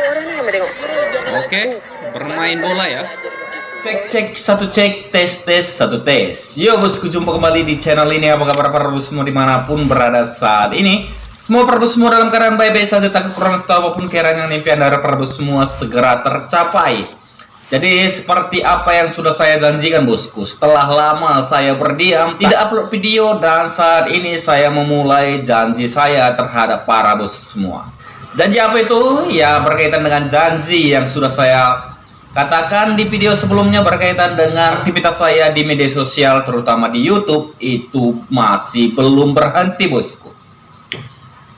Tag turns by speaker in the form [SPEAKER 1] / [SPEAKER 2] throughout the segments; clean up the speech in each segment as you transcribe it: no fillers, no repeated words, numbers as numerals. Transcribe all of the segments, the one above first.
[SPEAKER 1] orang ni yang tengok.
[SPEAKER 2] Oke, bermain bola ya.
[SPEAKER 3] Cek satu cek, tes satu tes. Yo bosku, jumpa kembali di channel ini. Apa kabar para bos semua dimanapun berada saat ini? Semua para bos semua dalam keadaan baik-baik saja, tak kekurangan atau apapun kiranya impian dari para bos semua segera tercapai. Jadi seperti apa yang sudah saya janjikan bosku, setelah lama saya berdiam tidak upload video, dan saat ini saya memulai janji saya terhadap para bos semua. Janji apa itu? Ya berkaitan dengan janji yang sudah saya katakan di video sebelumnya berkaitan dengan aktivitas saya di media sosial, terutama di YouTube, itu masih belum berhenti bosku.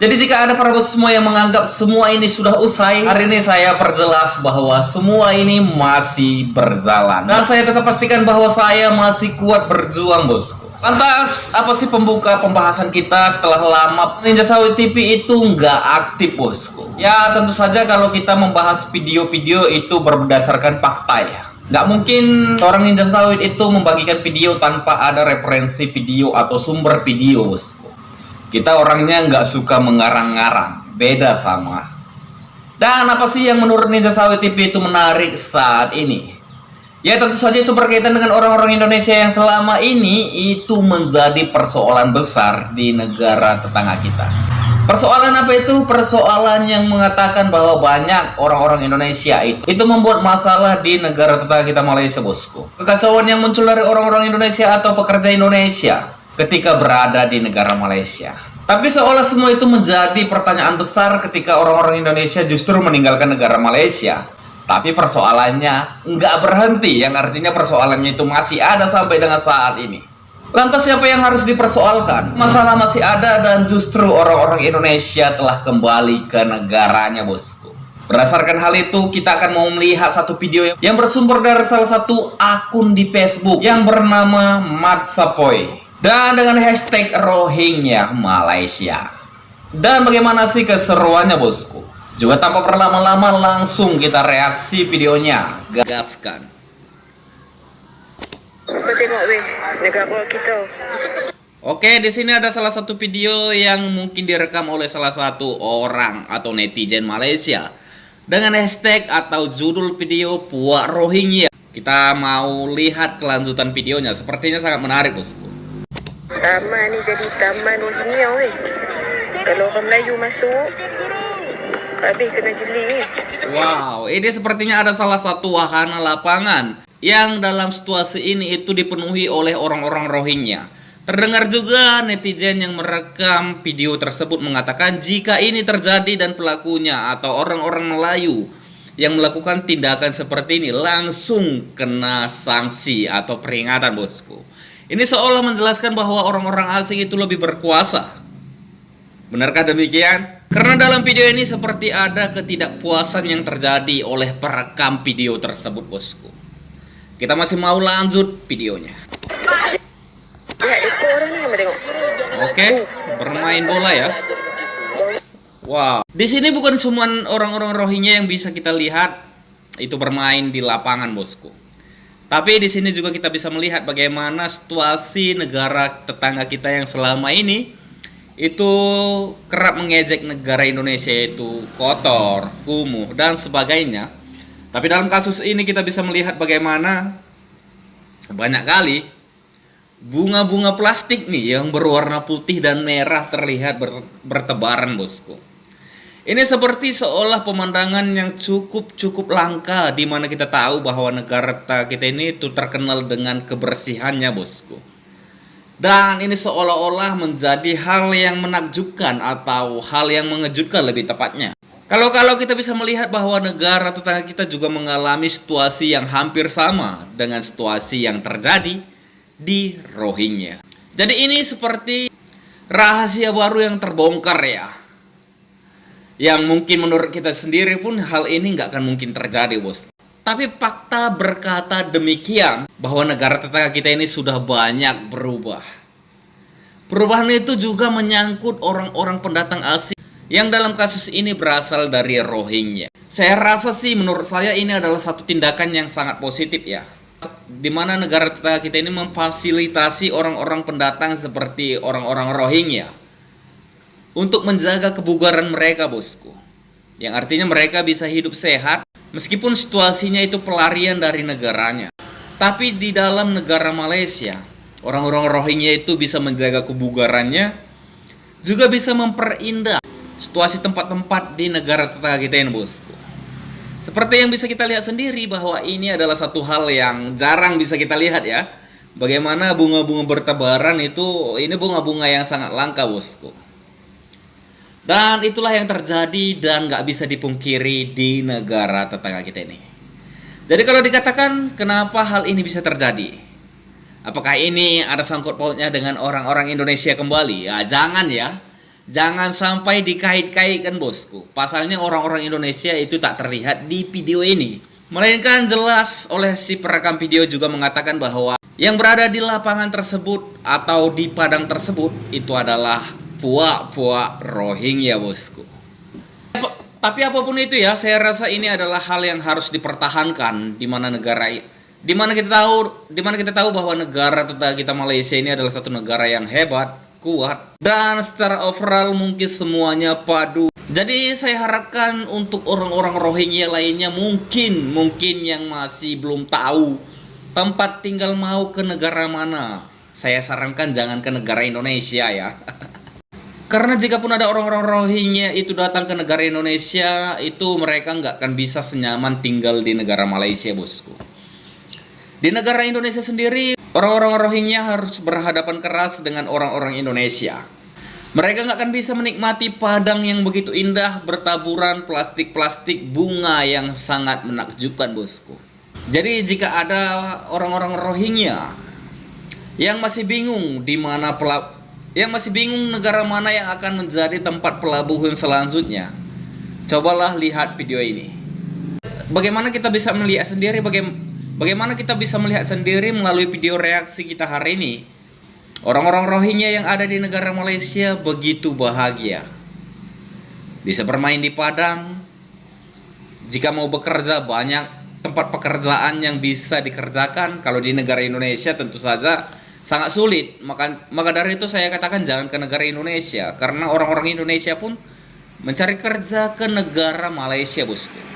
[SPEAKER 3] Jadi jika ada para bos semua yang menganggap semua ini sudah usai, hari ini saya perjelas bahwa semua ini masih berjalan. Dan saya tetap pastikan bahwa saya masih kuat berjuang bosku. Lantas, apa sih pembuka pembahasan kita setelah lama Ninja Sawit TV itu nggak aktif bosku? Ya tentu saja kalau kita membahas video-video itu berdasarkan fakta ya. Nggak mungkin seorang Ninja Sawit itu membagikan video tanpa ada referensi video atau sumber video bosku. Kita orangnya nggak suka mengarang-ngarang, beda sama. Dan apa sih yang menurut Ninja Sawit TV itu menarik saat ini? Ya tentu saja itu berkaitan dengan orang-orang Indonesia yang selama ini itu menjadi persoalan besar di negara tetangga kita. Persoalan apa itu? Persoalan yang mengatakan bahwa banyak orang-orang Indonesia itu membuat masalah di negara tetangga kita Malaysia bosku. Kekacauan yang muncul dari orang-orang Indonesia atau pekerja Indonesia ketika berada di negara Malaysia. Tapi seolah semua itu menjadi pertanyaan besar ketika orang-orang Indonesia justru meninggalkan negara Malaysia. Tapi persoalannya nggak berhenti, yang artinya persoalannya itu masih ada sampai dengan saat ini. Lantas siapa yang harus dipersoalkan? Masalah masih ada dan justru orang-orang Indonesia telah kembali ke negaranya bosku. Berdasarkan hal itu, kita akan mau melihat satu video yang bersumber dari salah satu akun di Facebook yang bernama Matsapoy, dan dengan hashtag Rohingya Malaysia. Dan bagaimana sih keseruannya bosku? Juga tanpa berlama-lama langsung kita reaksi videonya. Gaskan.
[SPEAKER 1] Kau tengok weh, negara kita.
[SPEAKER 2] Oke, di sini ada salah satu video yang mungkin direkam oleh salah satu orang atau netizen Malaysia dengan hashtag atau judul video Puak Rohingya. Kita mau lihat kelanjutan videonya. Sepertinya sangat menarik bosku.
[SPEAKER 1] Taman ni jadi taman Rohingya weh. Kalau orang Melayu masuk, habis kena jeli.
[SPEAKER 2] Wow, ini sepertinya ada salah satu wahana lapangan yang dalam situasi ini itu dipenuhi oleh orang-orang Rohingya. Terdengar juga netizen yang merekam video tersebut mengatakan jika ini terjadi dan pelakunya atau orang-orang Melayu yang melakukan tindakan seperti ini langsung kena sanksi atau peringatan bosku. Ini seolah menjelaskan bahwa orang-orang asing itu lebih berkuasa. Benarkah demikian? Karena dalam video ini seperti ada ketidakpuasan yang terjadi oleh perekam video tersebut bosku. Kita masih mau lanjut videonya.
[SPEAKER 1] Ya, ekor orang ni yang tengok.
[SPEAKER 2] Oke, bermain bola ya. Wow, di sini bukan cuma orang-orang Rohingya yang bisa kita lihat itu bermain di lapangan bosku. Tapi di sini juga kita bisa melihat bagaimana situasi negara tetangga kita yang selama ini itu kerap mengejek negara Indonesia itu kotor, kumuh, dan sebagainya. Tapi dalam kasus ini kita bisa melihat bagaimana banyak kali bunga-bunga plastik nih yang berwarna putih dan merah terlihat bertebaran bosku. Ini seperti seolah pemandangan yang cukup langka, di mana kita tahu bahwa negara kita ini itu terkenal dengan kebersihannya bosku. Dan ini seolah-olah menjadi hal yang menakjubkan atau hal yang mengejutkan lebih tepatnya. Kalau kita bisa melihat bahwa negara tetangga kita juga mengalami situasi yang hampir sama dengan situasi yang terjadi di Rohingya. Jadi ini seperti rahasia baru yang terbongkar ya. Yang mungkin menurut kita sendiri pun hal ini nggak akan mungkin terjadi bos. Tapi fakta berkata demikian bahwa negara tetangga kita ini sudah banyak berubah. Perubahan itu juga menyangkut orang-orang pendatang asing yang dalam kasus ini berasal dari Rohingya. Saya rasa sih menurut saya ini adalah satu tindakan yang sangat positif ya. Di mana negara tetangga kita ini memfasilitasi orang-orang pendatang seperti orang-orang Rohingya untuk menjaga kebugaran mereka bosku. Yang artinya mereka bisa hidup sehat meskipun situasinya itu pelarian dari negaranya. Tapi di dalam negara Malaysia, orang-orang Rohingya itu bisa menjaga kebugarannya, juga bisa memperindah situasi tempat-tempat di negara tetangga kita ini, bosku. Seperti yang bisa kita lihat sendiri bahwa ini adalah satu hal yang jarang bisa kita lihat ya. Bagaimana bunga-bunga bertebaran itu, ini bunga-bunga yang sangat langka, bosku. Dan itulah yang terjadi dan gak bisa dipungkiri di negara tetangga kita ini. Jadi kalau dikatakan kenapa hal ini bisa terjadi? Apakah ini ada sangkut pautnya dengan orang-orang Indonesia kembali? Ya jangan ya. Jangan sampai dikait-kaitkan, bosku. Pasalnya orang-orang Indonesia itu tak terlihat di video ini. Melainkan jelas oleh si perekam video juga mengatakan bahwa yang berada di lapangan tersebut atau di padang tersebut itu adalah puak-puak Rohingya, bosku. Tapi apapun itu ya, saya rasa ini adalah hal yang harus dipertahankan di mana kita tahu bahwa negara tetangga kita Malaysia ini adalah satu negara yang hebat, kuat, dan secara overall mungkin semuanya padu. Jadi saya harapkan untuk orang-orang Rohingya lainnya mungkin yang masih belum tahu tempat tinggal mau ke negara mana, saya sarankan jangan ke negara Indonesia ya. Karena jika pun ada orang-orang Rohingya itu datang ke negara Indonesia, itu mereka nggak akan bisa senyaman tinggal di negara Malaysia, bosku. Di negara Indonesia sendiri, orang-orang Rohingya harus berhadapan keras dengan orang-orang Indonesia. Mereka nggak akan bisa menikmati padang yang begitu indah, bertaburan plastik-plastik bunga yang sangat menakjubkan, bosku. Jadi jika ada orang-orang Rohingya yang masih bingung negara mana yang akan menjadi tempat pelabuhan selanjutnya, cobalah lihat video ini. Bagaimana kita bisa melihat sendiri melalui video reaksi kita hari ini. Orang-orang Rohingya yang ada di negara Malaysia begitu bahagia. Bisa bermain di padang. Jika mau bekerja, banyak tempat pekerjaan yang bisa dikerjakan. Kalau di negara Indonesia tentu saja sangat sulit. Maka dari itu saya katakan jangan ke negara Indonesia, karena orang-orang Indonesia pun mencari kerja ke negara Malaysia, bosku.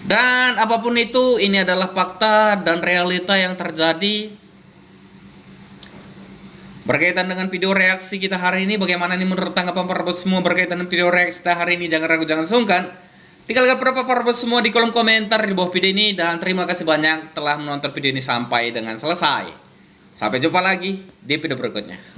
[SPEAKER 2] Dan apapun itu, ini adalah fakta dan realita yang terjadi. Berkaitan dengan video reaksi kita hari ini, bagaimana nih menurut tanggapan para bos semua berkaitan dengan video reaksi kita hari ini? Jangan ragu, jangan sungkan. Tinggalkan berapa para bos semua di kolom komentar di bawah video ini. Dan terima kasih banyak telah menonton video ini sampai dengan selesai. Sampai jumpa lagi di video berikutnya.